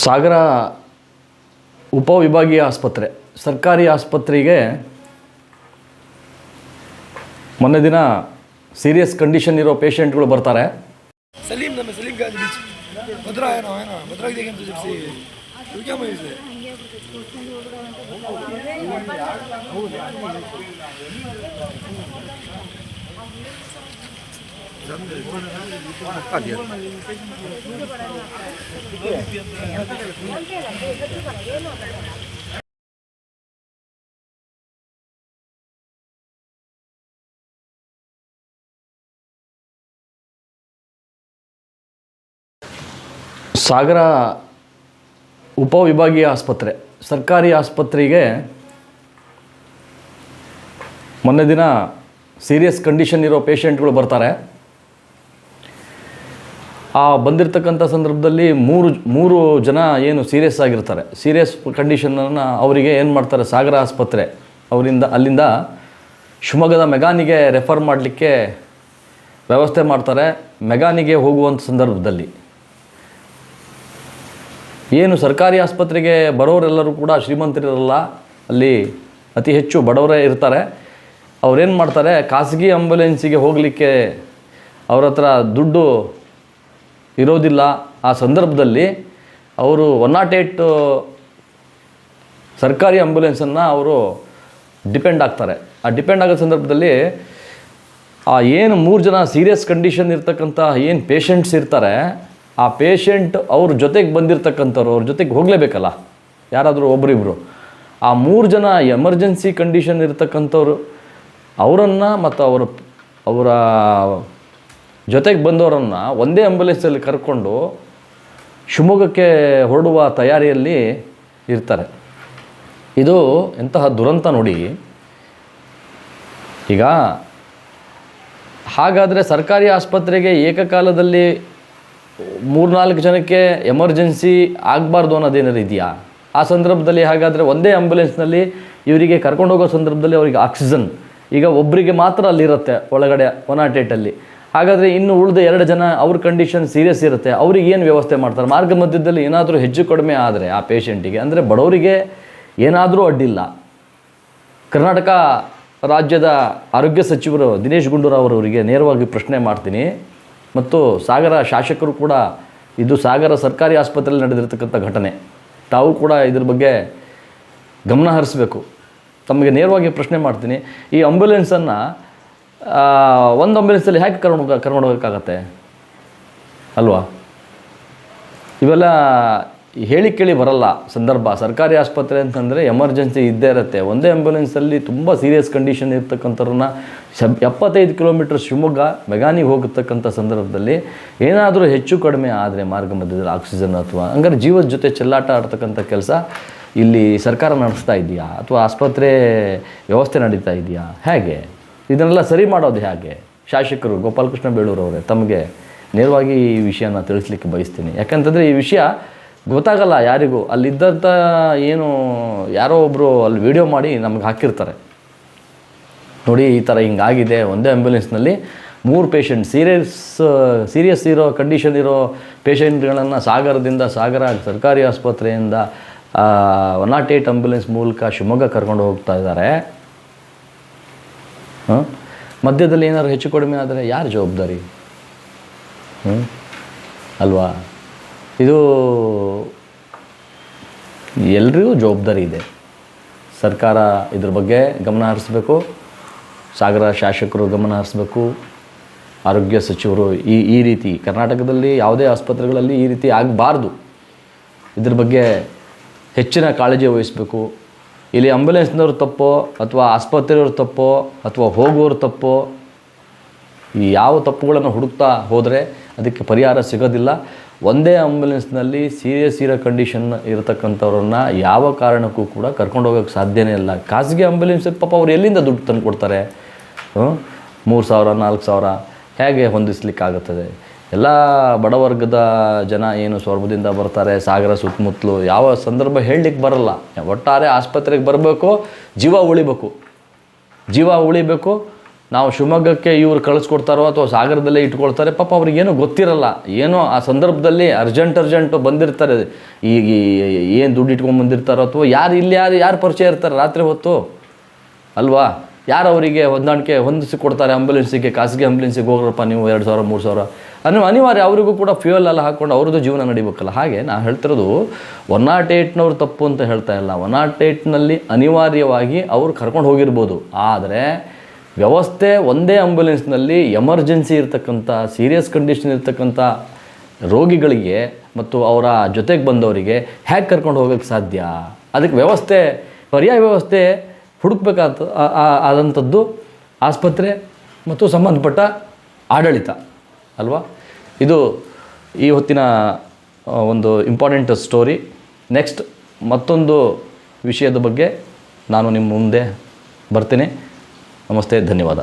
ಸಾಗರ ಉಪವಿಭಾಗೀಯ ಆಸ್ಪತ್ರೆ ಸರ್ಕಾರಿ ಆಸ್ಪತ್ರೆಗೆ ಮೊನ್ನೆ ದಿನ ಸೀರಿಯಸ್ ಕಂಡೀಷನ್ ಇರೋ ಪೇಷಂಟ್ಗಳು ಬರ್ತಾರೆ. सलीम ना मैं सलीम का बीच भद्रा है ना भद्रा देखें तो जब से तो क्या मैं इसे ಸಾಗರ ಉಪವಿಭಾಗೀಯ ಆಸ್ಪತ್ರೆ ಸರ್ಕಾರಿ ಆಸ್ಪತ್ರೆಗೆ ಮೊನ್ನೆ ದಿನ ಸೀರಿಯಸ್ ಕಂಡೀಷನ್ ಇರೋ ಪೇಷಂಟ್ಗಳು ಬರ್ತಾರೆ. ಆ ಬಂದಿರತಕ್ಕಂಥ ಸಂದರ್ಭದಲ್ಲಿ ಮೂರು ಜನ ಏನು ಸೀರಿಯಸ್ ಆಗಿರ್ತಾರೆ. ಸೀರಿಯಸ್ ಕಂಡೀಷನನ್ನು ಅವರಿಗೆ ಏನು ಮಾಡ್ತಾರೆ, ಸಾಗರ ಆಸ್ಪತ್ರೆ ಅಲ್ಲಿಂದ ಶಿವಮೊಗ್ಗದ ಮೆಗಾನಿಗೆ ರೆಫರ್ ಮಾಡಲಿಕ್ಕೆ ವ್ಯವಸ್ಥೆ ಮಾಡ್ತಾರೆ. ಮೆಗಾನಿಗೆ ಹೋಗುವಂಥ ಸಂದರ್ಭದಲ್ಲಿ ಏನು ಸರ್ಕಾರಿ ಆಸ್ಪತ್ರೆಗೆ ಬರೋರೆಲ್ಲರೂ ಕೂಡ ಶ್ರೀಮಂತರಿರಲ್ಲ, ಅಲ್ಲಿ ಅತಿ ಹೆಚ್ಚು ಬಡವರೇ ಇರ್ತಾರೆ. ಅವ್ರೇನು ಮಾಡ್ತಾರೆ, ಖಾಸಗಿ ಆಂಬ್ಯುಲೆನ್ಸಿಗೆ ಹೋಗಲಿಕ್ಕೆ ಅವ್ರ ಹತ್ರ ದುಡ್ಡು ಇರೋದಿಲ್ಲ. ಆ ಸಂದರ್ಭದಲ್ಲಿ ಅವರು 108 ಸರ್ಕಾರಿ ಆಂಬ್ಯುಲೆನ್ಸನ್ನು ಅವರು ಡಿಪೆಂಡ್ ಆಗ್ತಾರೆ. ಆ ಡಿಪೆಂಡ್ ಆಗೋ ಸಂದರ್ಭದಲ್ಲಿ ಏನು 3 ಜನ ಸೀರಿಯಸ್ ಕಂಡೀಷನ್ ಇರ್ತಕ್ಕಂಥ ಏನು ಪೇಷಂಟ್ಸ್ ಇರ್ತಾರೆ, ಆ ಪೇಷಂಟ್ ಅವ್ರ ಜೊತೆಗೆ ಬಂದಿರತಕ್ಕಂಥವ್ರು ಅವ್ರ ಜೊತೆಗೆ ಹೋಗಲೇಬೇಕಲ್ಲ, ಯಾರಾದರೂ ಒಬ್ಬರಿಬ್ಬರು. ಆ 3 ಜನ ಎಮರ್ಜೆನ್ಸಿ ಕಂಡೀಷನ್ ಇರ್ತಕ್ಕಂಥವ್ರು ಅವರನ್ನು ಮತ್ತು ಅವರ ಜೊತೆಗೆ ಬಂದವರನ್ನು ಒಂದೇ ಆಂಬ್ಯುಲೆನ್ಸಲ್ಲಿ ಕರ್ಕೊಂಡು ಶಿವಮೊಗ್ಗಕ್ಕೆ ಹೊರಡುವ ತಯಾರಿಯಲ್ಲಿ ಇರ್ತಾರೆ. ಇದು ಎಂತಹ ದುರಂತ ನೋಡಿ. ಈಗ ಹಾಗಾದರೆ ಸರ್ಕಾರಿ ಆಸ್ಪತ್ರೆಗೆ ಏಕಕಾಲದಲ್ಲಿ 3-4 ಜನಕ್ಕೆ ಎಮರ್ಜೆನ್ಸಿ ಆಗಬಾರ್ದು ಅನ್ನೋದೇನಾರು ಇದೆಯಾ? ಆ ಸಂದರ್ಭದಲ್ಲಿ ಹಾಗಾದರೆ ಒಂದೇ ಆಂಬ್ಯುಲೆನ್ಸ್ನಲ್ಲಿ ಇವರಿಗೆ ಕರ್ಕೊಂಡು ಹೋಗೋ ಸಂದರ್ಭದಲ್ಲಿ ಅವರಿಗೆ ಆಕ್ಸಿಜನ್ ಈಗ ಒಬ್ಬರಿಗೆ ಮಾತ್ರ ಅಲ್ಲಿರುತ್ತೆ ಒಳಗಡೆ 108ಅಲ್ಲಿ. ಹಾಗಾದರೆ ಇನ್ನು ಉಳಿದ 2 ಜನ ಅವ್ರ ಕಂಡೀಷನ್ ಸೀರಿಯಸ್ ಇರುತ್ತೆ, ಅವ್ರಿಗೆ ಏನು ವ್ಯವಸ್ಥೆ ಮಾಡ್ತಾರೆ? ಮಾರ್ಗ ಮಧ್ಯದಲ್ಲಿ ಏನಾದರೂ ಹೆಚ್ಚು ಕಡಿಮೆ ಆದರೆ ಆ ಪೇಷಂಟಿಗೆ, ಅಂದರೆ ಬಡವರಿಗೆ ಏನಾದರೂ ಅಡ್ಡಿಲ್ಲ. ಕರ್ನಾಟಕ ರಾಜ್ಯದ ಆರೋಗ್ಯ ಸಚಿವರು ದಿನೇಶ್ ಗುಂಡೂರಾವ್ ಅವರಿಗೆ ನೇರವಾಗಿ ಪ್ರಶ್ನೆ ಮಾಡ್ತೀನಿ, ಮತ್ತು ಸಾಗರ ಶಾಸಕರು ಕೂಡ, ಇದು ಸಾಗರ ಸರ್ಕಾರಿ ಆಸ್ಪತ್ರೆಯಲ್ಲಿ ನಡೆದಿರ್ತಕ್ಕಂಥ ಘಟನೆ, ತಾವು ಕೂಡ ಇದ್ರ ಬಗ್ಗೆ ಗಮನ ಹರಿಸಬೇಕು. ತಮಗೆ ನೇರವಾಗಿ ಪ್ರಶ್ನೆ ಮಾಡ್ತೀನಿ, ಈ ಆಂಬ್ಯುಲೆನ್ಸನ್ನು ಒಂದು ಆಂಬ್ಯುಲೆನ್ಸಲ್ಲಿ ಹೇಗೆ ಕರ್ಕೊಂಡು ಹೋಗೋಕ್ಕಾಗತ್ತೆ ಅಲ್ವಾ? ಇವೆಲ್ಲ ಹೇಳಿ ಕೇಳಿ ಬರಲ್ಲ ಸಂದರ್ಭ. ಸರ್ಕಾರಿ ಆಸ್ಪತ್ರೆ ಅಂತಂದರೆ ಎಮರ್ಜೆನ್ಸಿ ಇದ್ದೇ ಇರುತ್ತೆ. ಒಂದೇ ಆಂಬ್ಯುಲೆನ್ಸಲ್ಲಿ ತುಂಬ ಸೀರಿಯಸ್ ಕಂಡೀಷನ್ ಇರ್ತಕ್ಕಂಥವ್ರನ್ನ 75 ಕಿಲೋಮೀಟರ್ ಶಿವಮೊಗ್ಗ ಮೆಗಾನಿಗೆ ಹೋಗತಕ್ಕಂಥ ಸಂದರ್ಭದಲ್ಲಿ ಏನಾದರೂ ಹೆಚ್ಚು ಕಡಿಮೆ ಆದರೆ ಮಾರ್ಗ ಮಧ್ಯದಲ್ಲಿ ಆಕ್ಸಿಜನ್ ಅಥವಾ ಹಂಗಾರೆ ಜೀವದ ಜೊತೆ ಚೆಲ್ಲಾಟ ಆಡ್ತಕ್ಕಂಥ ಕೆಲಸ ಇಲ್ಲಿ ಸರ್ಕಾರ ನಡೆಸ್ತಾ ಇದೆಯಾ ಅಥವಾ ಆಸ್ಪತ್ರೆ ವ್ಯವಸ್ಥೆ ನಡೀತಾ ಇದೆಯಾ? ಹೇಗೆ ಇದನ್ನೆಲ್ಲ ಸರಿ ಮಾಡೋದು ಹೇಗೆ? ಶಾಸಕರು ಗೋಪಾಲಕೃಷ್ಣ ಬೇಳೂರವರೇ, ತಮಗೆ ನೇರವಾಗಿ ಈ ವಿಷಯನ ತಿಳಿಸ್ಲಿಕ್ಕೆ ಬಯಸ್ತೀನಿ. ಯಾಕಂತಂದರೆ ಈ ವಿಷಯ ಗೊತ್ತಾಗಲ್ಲ ಯಾರಿಗೂ. ಅಲ್ಲಿದ್ದಂಥ ಏನು ಯಾರೋ ಒಬ್ಬರು ಅಲ್ಲಿ ವಿಡಿಯೋ ಮಾಡಿ ನಮಗೆ ಹಾಕಿರ್ತಾರೆ, ನೋಡಿ ಈ ಥರ ಹಿಂಗಾಗಿದೆ, ಒಂದೇ ಆಂಬ್ಯುಲೆನ್ಸ್ನಲ್ಲಿ 3 ಪೇಷಂಟ್ ಸೀರಿಯಸ್ ಇರೋ ಕಂಡೀಷನ್ ಇರೋ ಪೇಷಂಟ್ಗಳನ್ನು ಸಾಗರ ಸರ್ಕಾರಿ ಆಸ್ಪತ್ರೆಯಿಂದ 108 ಆಂಬ್ಯುಲೆನ್ಸ್ ಮೂಲಕ ಶಿವಮೊಗ್ಗ ಕರ್ಕೊಂಡು ಹೋಗ್ತಾ ಇದ್ದಾರೆ. ಮಧ್ಯದಲ್ಲಿ ಏನಾದ್ರು ಹೆಚ್ಚು ಕಡಿಮೆ ಆದರೆ ಯಾರು ಜವಾಬ್ದಾರಿ ಅಲ್ವಾ? ಇದು ಎಲ್ರಿಗೂ ಜವಾಬ್ದಾರಿ ಇದೆ. ಸರ್ಕಾರ ಇದ್ರ ಬಗ್ಗೆ ಗಮನ ಹರಿಸ್ಬೇಕು, ಸಾಗರ ಶಾಸಕರು ಗಮನ ಹರಿಸ್ಬೇಕು, ಆರೋಗ್ಯ ಸಚಿವರು ಈ ರೀತಿ ಕರ್ನಾಟಕದಲ್ಲಿ ಯಾವುದೇ ಆಸ್ಪತ್ರೆಗಳಲ್ಲಿ ಈ ರೀತಿ ಆಗಬಾರ್ದು. ಇದ್ರ ಬಗ್ಗೆ ಹೆಚ್ಚಿನ ಕಾಳಜಿ ವಹಿಸಬೇಕು. ಇಲ್ಲಿ ಆಂಬ್ಯುಲೆನ್ಸ್ನವ್ರು ತಪ್ಪೋ ಅಥವಾ ಆಸ್ಪತ್ರೆಯವ್ರ ತಪ್ಪೋ ಅಥವಾ ಹೋಗುವವ್ರ ತಪ್ಪೋ, ಈ ಯಾವ ತಪ್ಪುಗಳನ್ನು ಹುಡುಕ್ತಾ ಹೋದರೆ ಅದಕ್ಕೆ ಪರಿಹಾರ ಸಿಗೋದಿಲ್ಲ. ಒಂದೇ ಆಂಬ್ಯುಲೆನ್ಸ್ನಲ್ಲಿ ಸೀರಿಯಸ್ ಇರೋ ಕಂಡೀಷನ್ ಇರತಕ್ಕಂಥವ್ರನ್ನ ಯಾವ ಕಾರಣಕ್ಕೂ ಕೂಡ ಕರ್ಕೊಂಡು ಹೋಗೋಕ್ಕೆ ಸಾಧ್ಯನೇ ಇಲ್ಲ. ಖಾಸಗಿ ಆಂಬ್ಯುಲೆನ್ಸ್ ಪಾಪ ಅವ್ರು ಎಲ್ಲಿಂದ ದುಡ್ಡು ತಂದು ಕೊಡ್ತಾರೆ? 3,000-4,000 ಹೇಗೆ ಹೊಂದಿಸ್ಲಿಕ್ಕಾಗುತ್ತದೆ? ಎಲ್ಲ ಬಡವರ್ಗದ ಜನ ಏನು ಸ್ವರ್ಭದಿಂದ ಬರ್ತಾರೆ ಸಾಗರ ಸುತ್ತಮುತ್ತಲು, ಯಾವ ಸಂದರ್ಭ ಹೇಳಲಿಕ್ಕೆ ಬರಲ್ಲ. ಒಟ್ಟಾರೆ ಆಸ್ಪತ್ರೆಗೆ ಬರಬೇಕು, ಜೀವ ಉಳಿಬೇಕು. ನಾವು ಶಿವಮೊಗ್ಗಕ್ಕೆ ಇವ್ರು ಕಳಿಸ್ಕೊಡ್ತಾರೋ ಅಥವಾ ಸಾಗರದಲ್ಲೇ ಇಟ್ಕೊಳ್ತಾರೆ, ಪಾಪ ಅವ್ರಿಗೇನು ಗೊತ್ತಿರಲ್ಲ, ಏನೋ ಆ ಸಂದರ್ಭದಲ್ಲಿ ಅರ್ಜೆಂಟು ಬಂದಿರ್ತಾರೆ, ಈಗ ಏನು ದುಡ್ಡು ಇಟ್ಕೊಂಡು ಬಂದಿರ್ತಾರೋ ಅಥವಾ ಯಾರು ಪರಿಚಯ ಇರ್ತಾರೆ ರಾತ್ರಿ ಹೊತ್ತು ಅಲ್ವಾ, ಯಾರು ಅವರಿಗೆ ಹೊಂದಿಸಿ ಕೊಡ್ತಾರೆ ಆಂಬುಲೆನ್ಸಿಗೆ, ಖಾಸಗಿ ಆಂಬುಲೆನ್ಸಿಗೆ ಹೋಗ್ರಪ್ಪ ನೀವು 2,000 3,000 ಅನಿವಾರ್ಯ, ಅವರಿಗೂ ಕೂಡ ಫ್ಯೂಯಲ್ ಎಲ್ಲ ಹಾಕ್ಕೊಂಡು ಅವ್ರದ್ದು ಜೀವನ ನಡಿಬೇಕಲ್ಲ. ಹಾಗೆ ನಾನು ಹೇಳ್ತಿರೋದು 108ನವ್ರು ತಪ್ಪು ಅಂತ ಹೇಳ್ತಾ ಇಲ್ಲ, 108ನಲ್ಲಿ ಅನಿವಾರ್ಯವಾಗಿ ಅವರು ಕರ್ಕೊಂಡು ಹೋಗಿರ್ಬೋದು, ಆದರೆ ವ್ಯವಸ್ಥೆ ಒಂದೇ ಆಂಬ್ಯುಲೆನ್ಸ್ನಲ್ಲಿ ಎಮರ್ಜೆನ್ಸಿ ಇರ್ತಕ್ಕಂಥ ಸೀರಿಯಸ್ ಕಂಡೀಷನ್ ಇರ್ತಕ್ಕಂಥ ರೋಗಿಗಳಿಗೆ ಮತ್ತು ಅವರ ಜೊತೆಗೆ ಬಂದವರಿಗೆ ಹೇಗೆ ಕರ್ಕೊಂಡು ಹೋಗೋಕ್ಕೆ ಸಾಧ್ಯ? ಅದಕ್ಕೆ ವ್ಯವಸ್ಥೆ, ಪರ್ಯಾಯ ವ್ಯವಸ್ಥೆ ಆದಂಥದ್ದು ಆಸ್ಪತ್ರೆ ಮತ್ತು ಸಂಬಂಧಪಟ್ಟ ಆಡಳಿತ ಅಲ್ವಾ. ಇದು ಈ ಹೊತ್ತಿನ ಒಂದು ಇಂಪಾರ್ಟೆಂಟ್ ಸ್ಟೋರಿ. ನೆಕ್ಸ್ಟ್ ಮತ್ತೊಂದು ವಿಷಯದ ಬಗ್ಗೆ ನಾನು ನಿಮ್ಮ ಮುಂದೆ ಬರ್ತೀನಿ. ನಮಸ್ತೆ, ಧನ್ಯವಾದ.